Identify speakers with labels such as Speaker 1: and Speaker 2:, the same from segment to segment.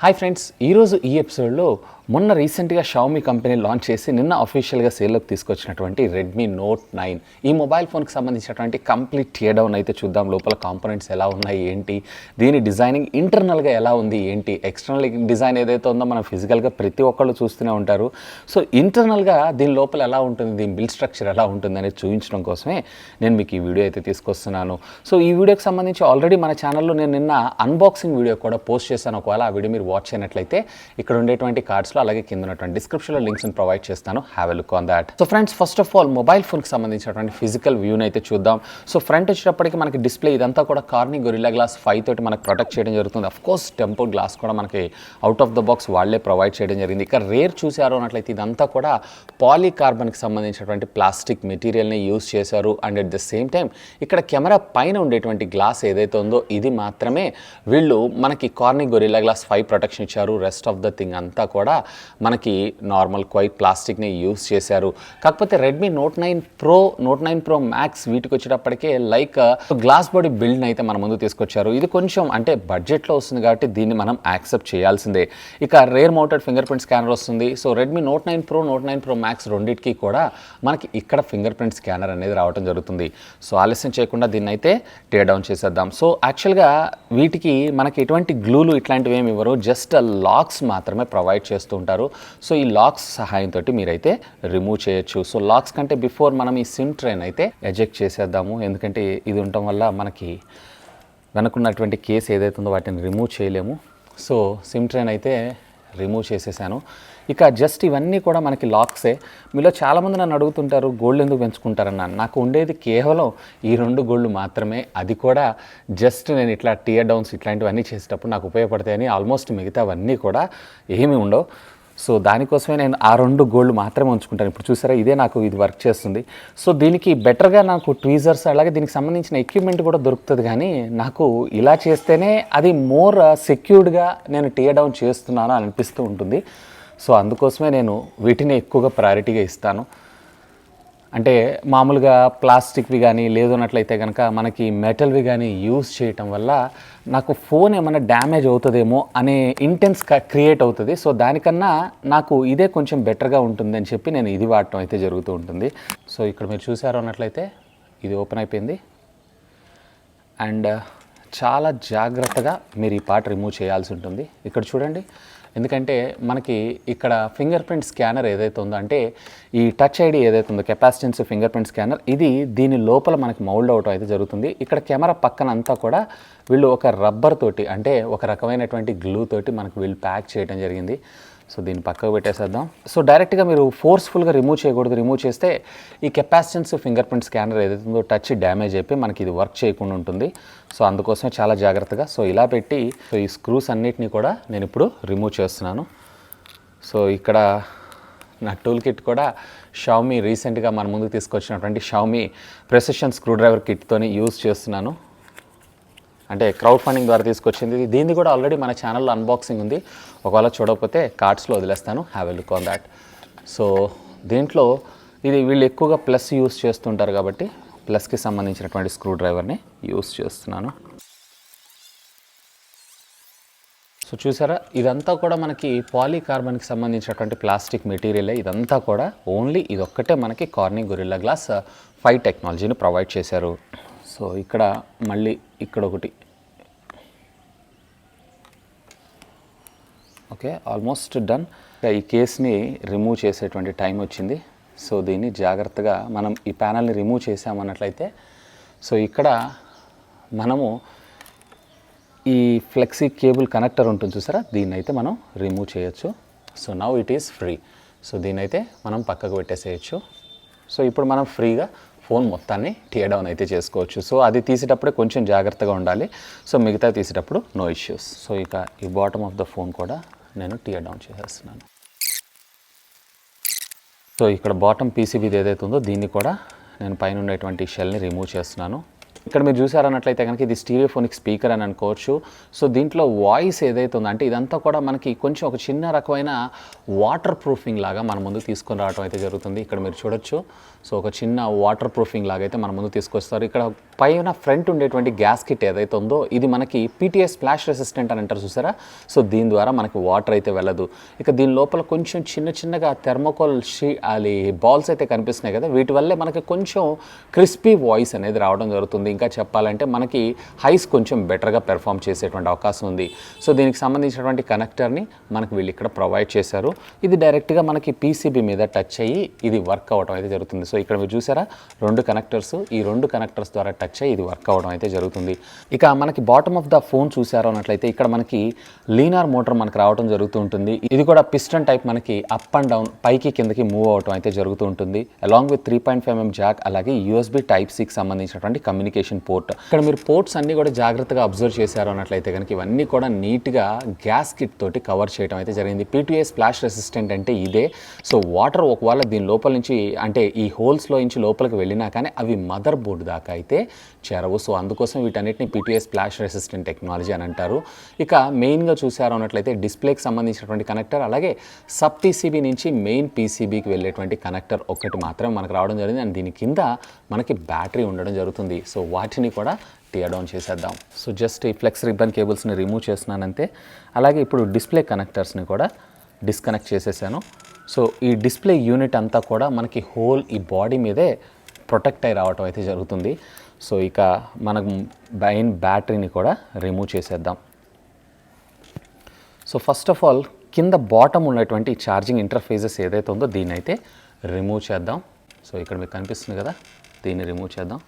Speaker 1: Hi friends, ఈరోజు ఈ ఎపిసోడ్లో మొన్న రీసెంట్గా షామీ కంపెనీ లాంచ్ చేసి నిన్న అఫీషియల్గా సేల్లోకి తీసుకొచ్చినటువంటి రెడ్మీ నోట్ 9 ఈ మొబైల్ ఫోన్కి సంబంధించినటువంటి కంప్లీట్ టియర్ డౌన్ అయితే చూద్దాం. లోపల కాంపోనెంట్స్ ఎలా ఉన్నాయి ఏంటి, దీని డిజైనింగ్ ఇంటర్నల్గా ఎలా ఉంది ఏంటి, ఎక్స్టర్నల్ డిజైన్ ఏదైతే ఉందో మనం ఫిజికల్గా ప్రతి ఒక్కళ్ళు చూస్తూనే ఉంటారు. సో ఇంటర్నల్గా దీని లోపల ఎలా ఉంటుంది, దీని బిల్డ్ స్ట్రక్చర్ ఎలా ఉంటుంది అనేది చూపించడం కోసమే నేను మీకు ఈ వీడియో అయితే తీసుకొస్తున్నాను. సో ఈ వీడియోకి సంబంధించి ఆల్రెడీ మన ఛానల్లో నేను నిన్న అన్బాక్సింగ్ వీడియో కూడా పోస్ట్ చేశాను. ఒకవేళ ఆ వీడియో మీరు వాచ్ చేయనట్లయితే ఇక్కడ ఉండేటువంటి కార్డ్స్లో అలాగే కింద ఉన్నటువంటి డిస్క్రిప్షన్లో లింక్స్ని ప్రొవైడ్ చేస్తాను. Have a look on that. So friends, first of all mobile ఫోన్కి సంబంధించినటువంటి ఫిజికల్ వ్యూని అయితే చూద్దాం. సో ఫ్రంట్ వచ్చేటప్పటికి మనకి డిస్ప్లే ఇదంతా కూడా కార్నింగ్ గొరిల్లా గ్లాస్ 5 తోటి మనకు ప్రొటెక్ట్ చేయడం జరుగుతుంది. అఫ్ కోర్స్ టెంపర్ గ్లాస్ కూడా మనకి అవుట్ ఆఫ్ ద బాక్స్ వాళ్ళే ప్రొవైడ్ చేయడం జరిగింది. ఇక రేర్ చూసారు అన్నట్లయితే ఇదంతా కూడా పాలీకార్బన్కి సంబంధించినటువంటి ప్లాస్టిక్ మెటీరియల్ని యూజ్ చేశారు. And at the same time ఇక్కడ కెమెరా పైన ఉండేటువంటి గ్లాస్ ఏదైతే ఉందో ఇది మాత్రమే వీళ్ళు మనకి కార్నింగ్ గొరిల్లా గ్లాస్ 5 ప్రొటెక్షన్ ఇచ్చారు. రెస్ట్ ఆఫ్ ద థింగ్ అంతా కూడా మనకి నార్మల్ క్వైట్ ప్లాస్టిక్ని యూజ్ చేశారు. కాకపోతే రెడ్మీ నోట్ 9 ప్రో మ్యాక్స్ వీటికి వచ్చేటప్పటికే లైక్ గ్లాస్ బాడీ బిల్డ్ని అయితే మన ముందు తీసుకొచ్చారు. ఇది కొంచెం అంటే బడ్జెట్లో వస్తుంది కాబట్టి దీన్ని మనం యాక్సెప్ట్ చేయాల్సిందే. ఇక rear mounted fingerprint scanner వస్తుంది. So Redmi Note 9 Pro Max రెండింటికి కూడా మనకి ఇక్కడ ఫింగర్ ప్రింట్ స్కానర్ అనేది రావడం జరుగుతుంది. సో ఆలస్యం చేయకుండా దీన్ని అయితే టియర్ డౌన్ చేసేద్దాం. సో యాక్చువల్గా వీటికి మనకి ఎటువంటి గ్లూలు ఇట్లాంటివి ఏమి ఇవ్వరు, జస్ట్ లాక్స్ మాత్రమే ప్రొవైడ్ చేస్తూ ఉంటారు. సో ఈ లాక్స్ సహాయంతో మీరైతే రిమూవ్ చేయొచ్చు. సో లాక్స్ కంటే బిఫోర్ మనం ఈ సిమ్ ట్రైన్ అయితే ఎజెక్ట్ చేసేద్దాము. ఎందుకంటే ఇది ఉండటం వల్ల మనకి వెనుకున్నటువంటి కేస్ ఏదైతే ఉందో వాటిని రిమూవ్ చేయలేము. సో సిమ్ ట్రైన్ అయితే రిమూవ్ చేసేసాను. ఇక జస్ట్ ఇవన్నీ కూడా మనకి లాక్సే. మీలో చాలామంది నన్ను అడుగుతుంటారు గోల్డ్ ఎందుకు పెంచుకుంటారన్న. నాకు ఉండేది కేవలం ఈ 2 గోల్డ్ మాత్రమే. అది కూడా జస్ట్ నేను ఇట్లా టియర్ డౌన్స్ ఇట్లాంటివన్నీ చేసేటప్పుడు నాకు ఉపయోగపడతాయని. ఆల్మోస్ట్ మిగతావన్నీ కూడా ఏమీ ఉండవు. సో దానికోసమే నేను ఆ 2 గోల్డ్ మాత్రమే ఉంచుకుంటాను. ఇప్పుడు చూసారా, ఇదే నాకు ఇది వర్క్ చేస్తుంది. సో దీనికి బెటర్గా నాకు ట్వీజర్స్ అలాగే దీనికి సంబంధించిన ఎక్విప్మెంట్ కూడా దొరుకుతుంది. కానీ నాకు ఇలా చేస్తేనే అది మోర్ సెక్యూర్డ్గా నేను టియర్ డౌన్ చేస్తున్నాను అనిపిస్తూ ఉంటుంది. సో అందుకోసమే నేను వీటిని ఎక్కువగా ప్రయారిటీగా ఇస్తాను. అంటే మామూలుగా ప్లాస్టిక్వి కానీ లేదన్నట్లయితే కనుక మనకి మెటల్వి కానీ యూజ్ చేయటం వల్ల నాకు ఫోన్ ఏమైనా డ్యామేజ్ అవుతుందేమో అనే ఇంటెన్స్ క్రియేట్ అవుతుంది. సో దానికన్నా నాకు ఇదే కొంచెం బెటర్గా ఉంటుందని చెప్పి నేను ఇది వాడటం అయితే జరుగుతూ ఉంటుంది. సో ఇక్కడ మీరు చూసారు అన్నట్లయితే ఇది ఓపెన్ అయిపోయింది. అండ్ చాలా జాగ్రత్తగా మీరు ఈ పార్ట్ రిమూవ్ చేయాల్సి ఉంటుంది. ఇక్కడ చూడండి, ఎందుకంటే మనకి ఇక్కడ ఫింగర్ ప్రింట్ స్కానర్ ఏదైతే ఉందో, అంటే ఈ టచ్ ఐడి ఏదైతే ఉందో కెపాసిటెన్స్ ఫింగర్ ప్రింట్ స్కానర్, ఇది దీని లోపల మనకి మౌల్డ్ అవటం అయితే జరుగుతుంది. ఇక్కడ కెమెరా పక్కన అంతా కూడా వీళ్ళు ఒక రబ్బర్ తోటి, అంటే ఒక రకమైనటువంటి గ్లూ తోటి మనకు వీళ్ళు ప్యాక్ చేయడం జరిగింది. సో దీన్ని పక్కకు పెట్టేసేద్దాం. సో డైరెక్ట్గా మీరు ఫోర్స్ఫుల్గా రిమూవ్ చేయకూడదు. రిమూవ్ చేస్తే ఈ కెపాసిటెన్స్ ఫింగర్ ప్రింట్ స్కానర్ ఏదైతే ఉందో టచ్ డ్యామేజ్ అయిపోయి మనకి ఇది వర్క్ చేయకుండా ఉంటుంది. సో అందుకోసమే చాలా జాగ్రత్తగా సో ఇలా పెట్టి సో ఈ స్క్రూస్ అన్నిటినీ కూడా నేను ఇప్పుడు రిమూవ్ చేస్తున్నాను. సో ఇక్కడ నా టూల్ కిట్ కూడా షామీ రీసెంట్గా మన ముందుకు తీసుకొచ్చినటువంటి షామీ ప్రెసిషన్ స్క్రూ డ్రైవర్ కిట్తోని యూజ్ చేస్తున్నాను. అంటే క్రౌడ్ ఫండింగ్ ద్వారా తీసుకొచ్చింది. దీన్ని కూడా ఆల్రెడీ మన ఛానల్లో అన్బాక్సింగ్ ఉంది. ఒకవేళ చూడకపోతే కార్డ్స్లో వదిలేస్తాను. Have a look on that. So దీంట్లో ఇది వీళ్ళు ఎక్కువగా ప్లస్ యూస్ చేస్తుంటారు కాబట్టి ప్లస్కి సంబంధించినటువంటి స్క్రూ డ్రైవర్ని యూస్ చేస్తున్నాను. సో చూసారా, ఇదంతా కూడా మనకి పాలీకార్బన్కి సంబంధించినటువంటి ప్లాస్టిక్ మెటీరియలే. ఇదంతా కూడా ఓన్లీ ఇదొక్కటే మనకి కార్నింగ్ గొరిల్లా గ్లాస్ 5 టెక్నాలజీని ప్రొవైడ్ చేశారు. సో ఇక్కడ మళ్ళీ ఇక్కడ ఒకటి ఓకే, ఆల్మోస్ట్ డన్. ఈ కేస్ని రిమూవ్ చేసేటువంటి టైం వచ్చింది. సో దీన్ని జాగ్రత్తగా మనం ఈ ప్యానల్ని రిమూవ్ చేసామన్నట్లయితే సో ఇక్కడ మనము ఈ ఫ్లెక్సీ కేబుల్ కనెక్టర్ ఉంటుంది చూసారా, దీన్ని అయితే మనం రిమూవ్ చేయొచ్చు. So now it is free. So దీన్ని అయితే మనం పక్కకు పెట్టేసేయచ్చు. సో ఇప్పుడు మనం ఫ్రీగా ఫోన్ మొత్తాన్ని టియర్ డౌన్ అయితే చేసుకోవచ్చు. సో అది తీసేటప్పుడే కొంచెం జాగ్రత్తగా ఉండాలి. సో మిగతా తీసేటప్పుడు నో ఇష్యూస్. సో ఇక ఈ బాటమ్ ఆఫ్ ద ఫోన్ కూడా నేను టియర్ డౌన్ చేసేస్తున్నాను. సో ఇక్కడ బాటమ్ పీసీబీది ఏదైతే ఉందో దీన్ని కూడా నేను పైన ఉండేటువంటి షెల్ని రిమూవ్ చేస్తున్నాను. ఇక్కడ మీరు చూసారన్నట్లయితే కనుక ఇది స్టీరియోఫోనిక్ స్పీకర్ అని అనుకోవచ్చు. సో దీంట్లో వాయిస్ ఏదైతే ఉందో అంటే ఇదంతా కూడా మనకి కొంచెం ఒక చిన్న రకమైన వాటర్ ప్రూఫింగ్ లాగా మన ముందు తీసుకొని రావడం అయితే జరుగుతుంది. ఇక్కడ మీరు చూడొచ్చు. సో ఒక చిన్న వాటర్ ప్రూఫింగ్ లాగా అయితే మన ముందు తీసుకొస్తారు. ఇక్కడ పైన ఫ్రంట్ ఉండేటువంటి గ్యాస్ కిట్ ఏదైతే ఉందో ఇది మనకి PTS స్ప్లాష్ రెసిస్టెంట్ అని అంటారు చూసారా. సో దీని ద్వారా మనకి వాటర్ అయితే వెళ్ళదు. ఇక దీని లోపల కొంచెం చిన్నగా థెర్మోకోల్ అది బాల్స్ అయితే కనిపిస్తున్నాయి కదా, వీటి వల్లే మనకి కొంచెం క్రిస్పీ వాయిస్ అనేది రావడం జరుగుతుంది. ఇంకా చెప్పాలంటే మనకి హైస్ కొంచెం బెటర్గా పెర్ఫామ్ చేసేటువంటి అవకాశం ఉంది. సో దీనికి సంబంధించినటువంటి కనెక్టర్ని మనకు వీళ్ళు ఇక్కడ ప్రొవైడ్ చేశారు. ఇది డైరెక్ట్గా మనకి PCB మీద టచ్ అయ్యి ఇది వర్క్ అవ్వడం అయితే జరుగుతుంది. సో ఇక్కడ మీరు చూసారా 2 కనెక్టర్స్, ఈ 2 కనెక్టర్స్ ద్వారా టచ్ అయ్యి ఇది వర్క్ అవ్వడం అయితే జరుగుతుంది. ఇక మనకి బాటమ్ ఆఫ్ ద ఫోన్ చూసారో అన్నట్లయితే ఇక్కడ మనకి లీనార్ మోటార్ మనకు రావడం జరుగుతూ ఉంటుంది. ఇది కూడా పిస్టన్ టైప్ మనకి అప్ అండ్ డౌన్ పైకి కిందకి మూవ్ అవడం అయితే జరుగుతూ ఉంటుంది. అలాంగ్ విత్ 3.5mm జాక్, అలాగే USB Type-Cకి సంబంధించినటువంటి కమ్యూనికేషన్ పోర్ట్. ఇక్కడ మీరు పోర్ట్స్ అన్ని కూడా జాగ్రత్తగా అబ్జర్వ్ చేశారు అన్నట్లయితే కనుక ఇవన్నీ కూడా నీట్గా గ్యాస్ కిట్ తోటి కవర్ చేయడం అయితే జరిగింది. PTS స్ప్లాష్ రెసిస్టెంట్ అంటే ఇదే. సో వాటర్ ఒకవేళ దీని లోపల నుంచి అంటే ఈ హోల్స్లో నుంచి లోపలికి వెళ్ళినా కానీ అవి మదర్ బోర్డు దాకా అయితే చేరవు. సో అందుకోసం వీటన్నిటిని PTS స్ప్లాష్ రెసిస్టెంట్ టెక్నాలజీ అని అంటారు. ఇక మెయిన్గా చూసారు అన్నట్లయితే డిస్ప్లేకి సంబంధించినటువంటి కనెక్టర్, అలాగే సబ్ PCB నుంచి మెయిన్ PCBకి వెళ్ళేటువంటి కనెక్టర్ ఒక్కటి మాత్రం మనకు రావడం జరిగింది. అండ్ దీని కింద మనకి బ్యాటరీ ఉండడం జరుగుతుంది. సో వాటిని కూడా టియర్ డౌన్ చేసేద్దాం. సో జస్ట్ ఈ ఫ్లెక్స్ రిబ్బన్ కేబుల్స్ని రిమూవ్ చేస్తున్నానంతే. అలాగే ఇప్పుడు డిస్ప్లే కనెక్టర్స్ని కూడా డిస్కనెక్ట్ చేసేసాను. సో ఈ డిస్ప్లే యూనిట్ అంతా కూడా మనకి హోల్ ఈ బాడీ మీదే ప్రొటెక్ట్ అయి రావటం అయితే జరుగుతుంది. సో ఇక మనకు మెయిన్ బ్యాటరీని కూడా రిమూవ్ చేసేద్దాం. సో ఫస్ట్ ఆఫ్ ఆల్ కింద బాటమ్ ఉన్నటువంటి ఛార్జింగ్ ఇంటర్ఫేసెస్ ఏదైతే ఉందో దీన్ని అయితే రిమూవ్ చేద్దాం. సో ఇక్కడ మీకు కనిపిస్తుంది కదా, దీన్ని రిమూవ్ చేద్దాం.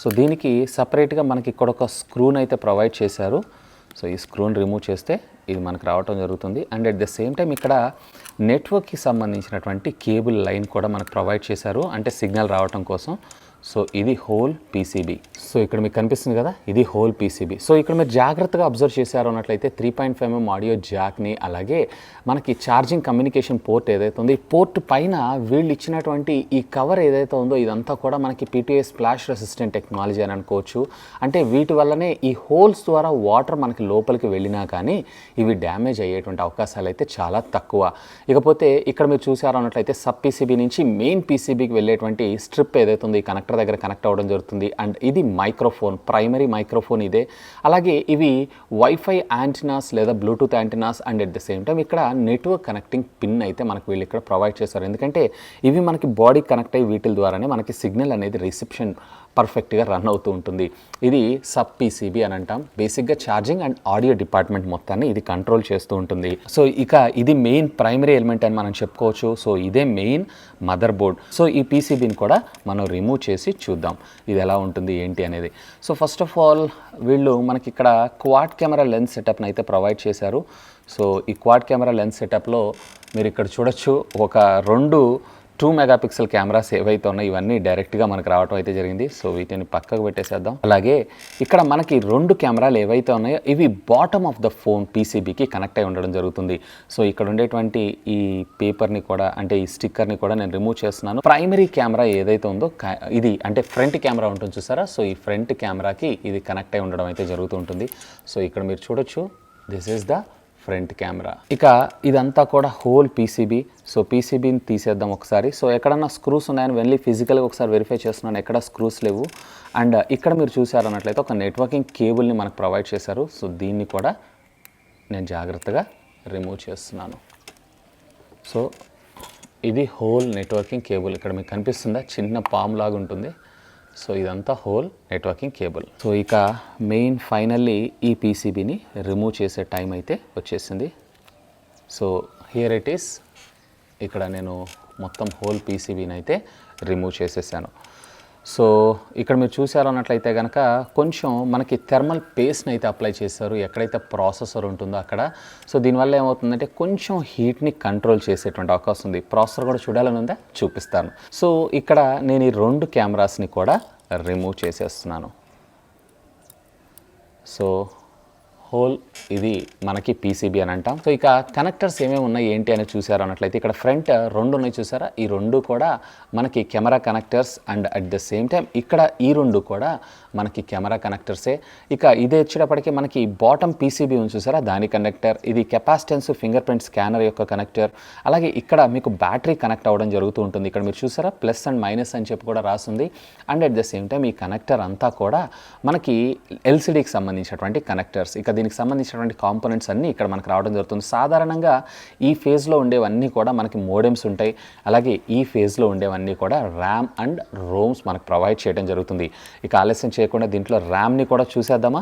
Speaker 1: సో దీనికి సపరేట్గా మనకి ఇక్కడ ఒక స్క్రూని అయితే ప్రొవైడ్ చేశారు. సో ఈ స్క్రూని రిమూవ్ చేస్తే ఇది మనకు రావటం జరుగుతుంది. And at the same time ఇక్కడ నెట్వర్క్కి సంబంధించినటువంటి కేబుల్ లైన్ కూడా మనకు ప్రొవైడ్ చేశారు, అంటే సిగ్నల్ రావటం కోసం. సో ఇది హోల్ PCB. సో ఇక్కడ మీకు కనిపిస్తుంది కదా, ఇది హోల్ PCB. సో ఇక్కడ మీరు జాగ్రత్తగా అబ్జర్వ్ చేశారు అన్నట్లయితే 3.5mm ఆడియో జాక్ని, అలాగే మనకి ఛార్జింగ్ కమ్యూనికేషన్ పోర్ట్ ఏదైతే ఉందో ఈ పోర్ట్ పైన వీళ్ళు ఇచ్చినటువంటి ఈ కవర్ ఏదైతే ఉందో ఇదంతా కూడా మనకి PTS స్ప్లాష్ రెసిస్టెంట్ టెక్నాలజీ అని అనుకోవచ్చు. అంటే వీటి వల్లనే ఈ హోల్స్ ద్వారా వాటర్ మనకి లోపలికి వెళ్ళినా కానీ ఇవి డ్యామేజ్ అయ్యేటువంటి అవకాశాలు అయితే చాలా తక్కువ. ఇకపోతే ఇక్కడ మీరు చూసారు అన్నట్లయితే సబ్ PCB నుంచి మెయిన్ PCBకి వెళ్ళేటువంటి స్ట్రిప్ ఏదైతే ఉందో ఈ కనెక్టర్ దగ్గర కనెక్ట్ అవ్వడం జరుగుతుంది. అండ్ ఇది మైక్రోఫోన్, ప్రైమరీ మైక్రోఫోన్ ఇదే. అలాగే ఇవి వైఫై యాంటినాస్ లేదా bluetooth antennas, and at the same time ఇక్కడ నెట్వర్క్ కనెక్టింగ్ పిన్ అయితే మనకు వీళ్ళు ఇక్కడ ప్రొవైడ్ చేశారు. ఎందుకంటే ఇవి మనకి బాడీ కనెక్ట్ అయ్యి వీటి ద్వారానే మనకి సిగ్నల్ అనేది రిసెప్షన్ పర్ఫెక్ట్గా రన్ అవుతూ ఉంటుంది. ఇది సబ్ PCB అని అంటాం. బేసిక్గా ఛార్జింగ్ అండ్ ఆడియో డిపార్ట్మెంట్ మొత్తాన్ని ఇది కంట్రోల్ చేస్తూ ఉంటుంది. సో ఇక ఇది మెయిన్ ప్రైమరీ ఎలిమెంట్ అని మనం చెప్పుకోవచ్చు. సో ఇదే మెయిన్ మదర్ బోర్డ్. సో ఈ PCBని కూడా మనం రిమూవ్ చేసి చూద్దాం ఇది ఎలా ఉంటుంది ఏంటి అనేది. సో ఫస్ట్ ఆఫ్ ఆల్ వీళ్ళు మనకి ఇక్కడ క్వాడ్ కెమెరా లెన్స్ సెటప్ని అయితే ప్రొవైడ్ చేశారు. సో ఈ క్వాడ్ కెమెరా లెన్స్ సెటప్లో మీరు ఇక్కడ చూడొచ్చు ఒక 2 మెగాపిక్సెల్ కెమెరాస్ ఏవైతే ఉన్నాయో ఇవన్నీ డైరెక్ట్గా మనకు రావడం అయితే జరిగింది. సో వీటిని పక్కకు పెట్టేసేద్దాం. అలాగే ఇక్కడ మనకి 2 కెమెరాలు ఏవైతే ఉన్నాయో ఇవి బాటమ్ ఆఫ్ ద ఫోన్ PCBకి కనెక్ట్ అయి ఉండడం జరుగుతుంది. సో ఇక్కడ ఉండేటువంటి ఈ పేపర్ని కూడా అంటే ఈ స్టిక్కర్ని కూడా నేను రిమూవ్ చేస్తున్నాను. ప్రైమరీ కెమెరా ఏదైతే ఉందో ఇది అంటే ఫ్రంట్ కెమెరా ఉంటుంది చూసారా. సో ఈ ఫ్రంట్ కెమెరాకి ఇది కనెక్ట్ అయి ఉండడం అయితే జరుగుతూ ఉంటుంది. సో ఇక్కడ మీరు చూడొచ్చు, this is the front camera. ఇక ఇదంతా కూడా హోల్ PCB. సో PCBని తీసేద్దాం ఒకసారి. సో ఎక్కడన్నా స్క్రూస్ ఉన్నాయని వెళ్ళి ఫిజికల్గా ఒకసారి వెరిఫై చేస్తున్నాను, ఎక్కడ స్క్రూస్ లేవు. అండ్ ఇక్కడ మీరు చూసారు అన్నట్లయితే ఒక నెట్వర్కింగ్ కేబుల్ని మనకు ప్రొవైడ్ చేశారు. సో దీన్ని కూడా నేను జాగ్రత్తగా రిమూవ్ చేస్తున్నాను. సో ఇది హోల్ నెట్వర్కింగ్ కేబుల్. ఇక్కడ మీకు కనిపిస్తుందా, చిన్న పామ్ లాగా ఉంటుంది. సో ఇదంతా హోల్ నెట్వర్కింగ్ కేబుల్. సో ఇక మెయిన్ ఫైనల్లీ ఈ PCBని రిమూవ్ చేసే టైం అయితే వచ్చేసింది. So here it is. ఇక్కడ నేను మొత్తం హోల్ PCBని అయితే రిమూవ్ చేసేసాను. సో ఇక్కడ మీరు చూసారు అన్నట్లయితే కనుక కొంచెం మనకి థెర్మల్ పేస్ట్ని అయితే అప్లై చేశారు ఎక్కడైతే ప్రాసెసర్ ఉంటుందో అక్కడ. సో దీనివల్ల ఏమవుతుందంటే కొంచెం హీట్ని కంట్రోల్ చేసేటువంటి అవకాశం ఉంది. ప్రాసెసర్ కూడా చూడాలని ఉందా, చూపిస్తాను. సో ఇక్కడ నేను ఈ 2 కెమెరాస్ని కూడా రిమూవ్ చేసేస్తున్నాను. సో హోల్ ఇది మనకి పీసీబీ అని అంటాం. సో ఇక కనెక్టర్స్ ఏమేమి ఉన్నాయి ఏంటి అని చూసారు అన్నట్లయితే ఇక్కడ ఫ్రంట్ 2 ఉన్నాయి చూసారా, ఈ 2 కూడా మనకి camera connectors and at the same time ఇక్కడ ఈ 2 కూడా మనకి కెమెరా కనెక్టర్సే. ఇక ఇది వచ్చేటప్పటికి మనకి బాటమ్ పీసీబీ ఉంది చూసారా, దాని కనెక్టర్, ఇది కెపాసిటెన్స్ ఫింగర్ ప్రింట్ స్కానర్ యొక్క కనెక్టర్. అలాగే ఇక్కడ మీకు బ్యాటరీ కనెక్ట్ అవ్వడం జరుగుతూ ఉంటుంది. ఇక్కడ మీరు చూసారా ప్లస్ అండ్ మైనస్ అని చెప్పి కూడా రాస్తుంది. And at the same time ఈ కనెక్టర్ అంతా కూడా మనకి ఎల్సిడికి సంబంధించినటువంటి కనెక్టర్స్. ఇక దీనికి సంబంధించినటువంటి కాంపోనెంట్స్ అన్నీ ఇక్కడ మనకు రావడం జరుగుతుంది. సాధారణంగా ఈ ఫేజ్లో ఉండేవన్నీ కూడా మనకి మోడెమ్స్ ఉంటాయి. అలాగే ఈ ఫేజ్లో ఉండేవన్నీ కూడా ర్యామ్ అండ్ రోమ్స్ మనకు ప్రొవైడ్ చేయడం జరుగుతుంది. ఇక ఆలస్యం చేయకుండా దీంట్లో ర్యామ్ని కూడా చూసేద్దామా.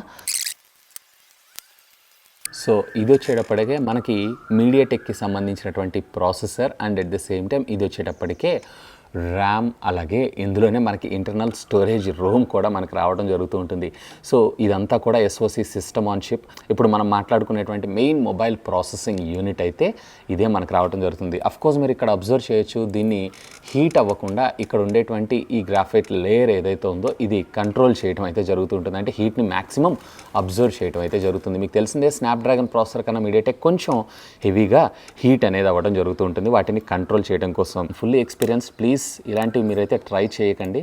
Speaker 1: సో ఇది వచ్చేటప్పటికే మనకి మీడియాటెక్కి సంబంధించినటువంటి processor and at the same time ఇది వచ్చేటప్పటికే ర్యామ్, అలాగే ఇందులోనే మనకి ఇంటర్నల్ స్టోరేజ్ రోమ్ కూడా మనకు రావడం జరుగుతూ ఉంటుంది. సో ఇదంతా కూడా ఎస్ఓసి సిస్టమ్ ఆన్ చిప్. ఇప్పుడు మనం మాట్లాడుకునేటువంటి మెయిన్ మొబైల్ ప్రాసెసింగ్ యూనిట్ అయితే ఇదే మనకు రావడం జరుగుతుంది. అఫ్కోర్స్ మీరు ఇక్కడ అబ్జర్వ్ చేయొచ్చు, దీన్ని హీట్ అవ్వకుండా ఇక్కడ ఉండేటువంటి ఈ గ్రాఫైట్ లేయర్ ఏదైతే ఉందో ఇది కంట్రోల్ చేయడం అయితే జరుగుతూ ఉంటుంది. అంటే హీట్ని మ్యాక్సిమం అబ్జర్వ్ చేయడం అయితే జరుగుతుంది. మీకు తెలిసిందే స్నాప్డ్రాగన్ ప్రాసెసర్ కన్నా మీడియాటెక్ కొంచెం హెవీగా హీట్ అనేది అవ్వడం జరుగుతూ ఉంటుంది. వాటిని కంట్రోల్ చేయడం కోసం ఫుల్లీ ఎక్స్పీరియన్స్, ప్లీజ్ ఇలాంటివి మీరైతే ట్రై చేయకండి.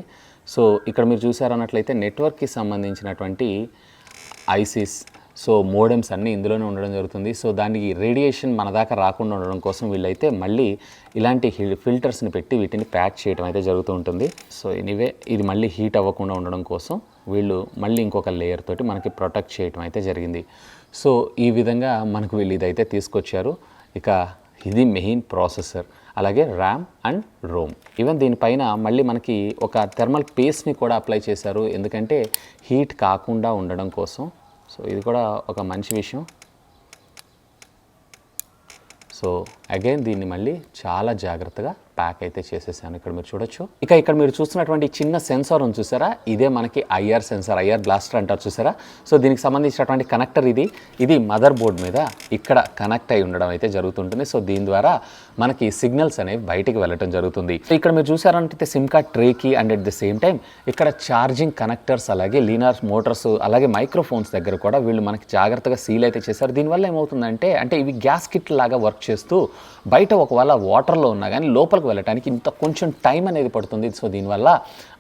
Speaker 1: సో ఇక్కడ మీరు చూసారన్నట్లయితే నెట్వర్క్కి సంబంధించినటువంటి ఐసీస్, సో మోడెమ్స్ అన్నీ ఇందులోనే ఉండడం జరుగుతుంది. సో దానికి రేడియేషన్ మన దాకా రాకుండా ఉండడం కోసం వీళ్ళైతే మళ్ళీ ఇలాంటి ఫిల్టర్స్ని పెట్టి వీటిని ప్యాక్ చేయడం అయితే జరుగుతూ ఉంటుంది. సో ఎనీవే ఇది మళ్ళీ హీట్ అవ్వకుండా ఉండడం కోసం వీళ్ళు మళ్ళీ ఇంకొక లేయర్ తోటి మనకి ప్రొటెక్ట్ చేయడం అయితే జరిగింది. సో ఈ విధంగా మనకు వీళ్ళు ఇదైతే తీసుకొచ్చారు. ఇక ఇది మెయిన్ ప్రాసెసర్, అలాగే ర్యామ్ అండ్ రోమ్. ఈవెన్ దీనిపైన మళ్ళీ మనకి ఒక థర్మల్ పేస్ట్ని కూడా అప్లై చేశారు, ఎందుకంటే హీట్ కాకుండా ఉండడం కోసం. సో ఇది కూడా ఒక మంచి విషయం. సో అగైన్ దీన్ని మళ్ళీ చాలా జాగ్రత్తగా ప్యాక్ అయితే చేసేసాను. ఇక్కడ మీరు చూడొచ్చు. ఇక ఇక్కడ మీరు చూస్తున్నటువంటి చిన్న సెన్సార్ ఉంది చూసారా, ఇదే మనకి ఐఆర్ సెన్సార్, ఐఆర్ బ్లాస్టర్ అంటారు చూసారా. సో దీనికి సంబంధించినటువంటి కనెక్టర్ ఇది మదర్ బోర్డ్ మీద ఇక్కడ కనెక్ట్ అయి ఉండడం అయితే జరుగుతుంటుంది. సో దీని ద్వారా మనకి సిగ్నల్స్ అనేవి బయటికి వెళ్ళటం జరుగుతుంది. సో ఇక్కడ మీరు చూసారంటే సిమ్ కార్డ్ ట్రేకి and at the same time ఇక్కడ ఛార్జింగ్ కనెక్టర్స్, అలాగే లీనార్ మోటార్స్, అలాగే మైక్రోఫోన్స్ దగ్గర కూడా వీళ్ళు మనకి జాగ్రత్తగా సీల్ అయితే చేశారు. దీనివల్ల ఏమవుతుందంటే అంటే ఇవి గ్యాస్ కిట్ లాగా వర్క్ చేస్తూ బయట ఒకవేళ వాటర్లో ఉన్నా కానీ లోపలికి వెళ్ళడానికి ఇంత కొంచెం టైం అనేది పడుతుంది. సో దీనివల్ల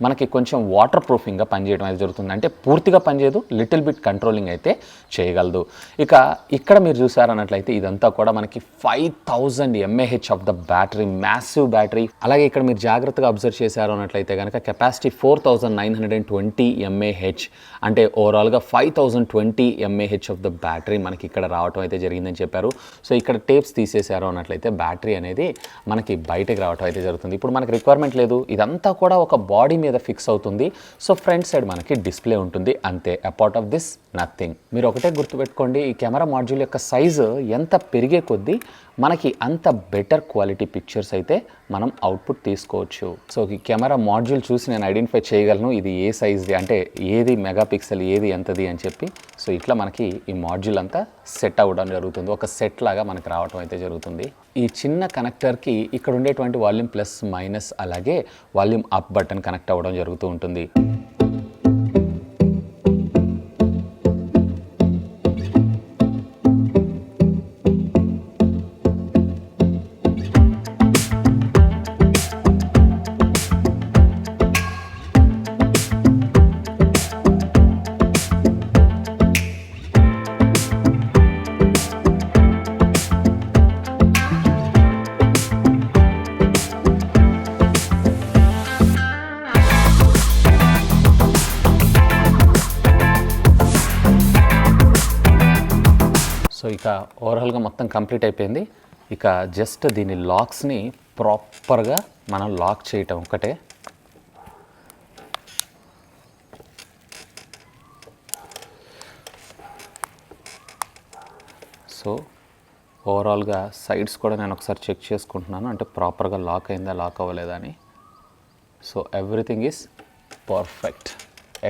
Speaker 1: మనకి కొంచెం వాటర్ ప్రూఫింగ్గా పనిచేయడం అయితే జరుగుతుంది. అంటే పూర్తిగా పనిచేయదు, లిటిల్ బిట్ కంట్రోలింగ్ అయితే చేయగలదు. ఇక ఇక్కడ మీరు చూసారన్నట్లయితే ఇదంతా కూడా మనకి 5000 mAh of the battery, massive battery. అలాగే ఇక్కడ మీరు జాగ్రత్తగా అబ్జర్వ్ చేశారు అన్నట్లయితే కనుక కెపాసిటీ 4920 mAh, అంటే ఓవరాల్గా 5020 mAh ఆఫ్ ద బ్యాటరీ మనకి ఇక్కడ రావడం అయితే జరిగిందని చెప్పారు. సో ఇక్కడ టేప్స్ తీసేశారు అన్నట్లయితే బ్యాటరీ అనేది మనకి బయటకు రావడం అయితే జరుగుతుంది. ఇప్పుడు మనకి రిక్వైర్మెంట్ లేదు, ఇదంతా కూడా ఒక బాడీ మీద ఫిక్స్ అవుతుంది. సో ఫ్రంట్ సైడ్ మనకి డిస్ప్లే ఉంటుంది, అంతే. Apart of this nothing. మీరు ఒకటే గుర్తుపెట్టుకోండి, ఈ కెమెరా మాడ్యూల్ యొక్క సైజు ఎంత పెరిగే కొద్దీ మనకి అంత బెటర్ క్వాలిటీ పిక్చర్స్ అయితే మనం అవుట్పుట్ తీసుకోవచ్చు. సో ఈ కెమెరా మాడ్యూల్ చూసి నేను ఐడెంటిఫై చేయగలను ఇది ఏ సైజ్ది, అంటే ఏది మెగాపిక్సెల్, ఏది ఎంతది అని చెప్పి. సో ఇట్లా మనకి ఈ మాడ్యూల్ అంతా సెట్ అవ్వడం జరుగుతుంది, ఒక సెట్ లాగా మనకి రావడం అయితే జరుగుతుంది. ఈ చిన్న కనెక్టర్కి ఇక్కడ ఉండేటువంటి వాల్యూమ్ ప్లస్ మైనస్ అలాగే వాల్యూమ్ అప్ బటన్ కనెక్ట్ అవ్వడం జరుగుతూ ఉంటుంది. సో ఇక ఓవరాల్గా మొత్తం కంప్లీట్ అయిపోయింది. ఇక జస్ట్ దీని లాక్స్ని ప్రాపర్గా మనం లాక్ చేయటం ఒకటే. సో ఓవరాల్గా సైడ్స్ కూడా నేను ఒకసారి చెక్ చేసుకుంటున్నాను, అంటే ప్రాపర్గా లాక్ అయిందా లాక్ అవ్వలేదా అని. సో ఎవ్రీథింగ్ ఈజ్ పర్ఫెక్ట్,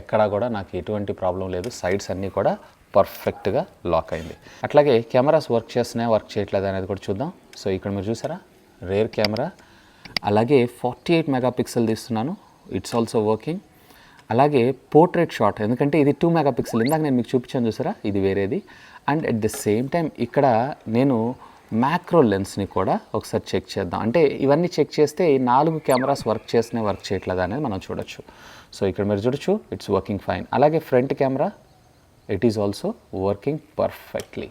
Speaker 1: ఎక్కడా కూడా నాకు ఎటువంటి ప్రాబ్లం లేదు, సైడ్స్ అన్నీ కూడా పర్ఫెక్ట్గా లాక్ అయింది. అట్లాగే కెమెరాస్ వర్క్ చేస్తున్నాయా వర్క్ చేయట్లేదు అనేది కూడా చూద్దాం. సో ఇక్కడ మీరు చూసారా రేర్ కెమెరా, అలాగే 48 మెగాపిక్సెల్ తీస్తున్నాను, ఇట్స్ ఆల్సో వర్కింగ్. అలాగే పోర్ట్రేట్ షాట్, ఎందుకంటే ఇది 2 మెగాపిక్సెల్, ఇందాక నేను మీకు చూపించాను చూసారా, ఇది వేరేది. And at the same time ఇక్కడ నేను మ్యాక్రో లెన్స్ని కూడా ఒకసారి చెక్ చేద్దాం. అంటే ఇవన్నీ చెక్ చేస్తే 4 కెమెరాస్ వర్క్ చేయట్లేదా అనేది మనం చూడొచ్చు. సో ఇక్కడ మీరు చూడొచ్చు, ఇట్స్ వర్కింగ్ ఫైన్. అలాగే front camera, it is also working perfectly.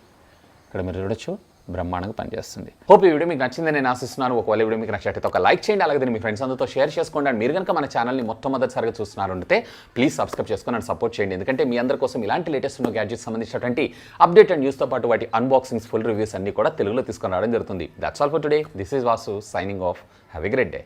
Speaker 1: ఇక్కడ మీరు చూడొచ్చు, బ్రహ్మాండంగా పనిచేస్తుంది. హోప్ ఈ వీడియో మీకు నచ్చిందని నేను ఆశిస్తున్నాను. ఒకవేళ వీడియో మీకు నచ్చినట్లయితే ఒక లైక్ చేయండి, అలాగే మీ ఫ్రెండ్స్ అందరితో షేర్ చేసుకోండి. అండ్ మీరు కనుక మన ఛానల్ని మొట్టమొదటిసారిగా చూస్తున్నారంటే ప్లీజ్ సబ్స్క్రైబ్ చేసుకొని అండ్ సపోర్ట్ చేయండి. ఎందుకంటే మీ అందరి కోసం ఇలాంటి లేటెస్ట్ ఉన్న గ్యాడ్జెట్స్ సంబంధించినటువంటి అప్డేట్ అండ్ న్యూస్తో పాటు వాటి అన్బాక్సింగ్స్, ఫుల్ రివ్యూస్ అన్ని కూడా తెలుగులో తీసుకొని రావడం జరుగుతుంది. That's all for today. This is Vasu signing off. Have a great day.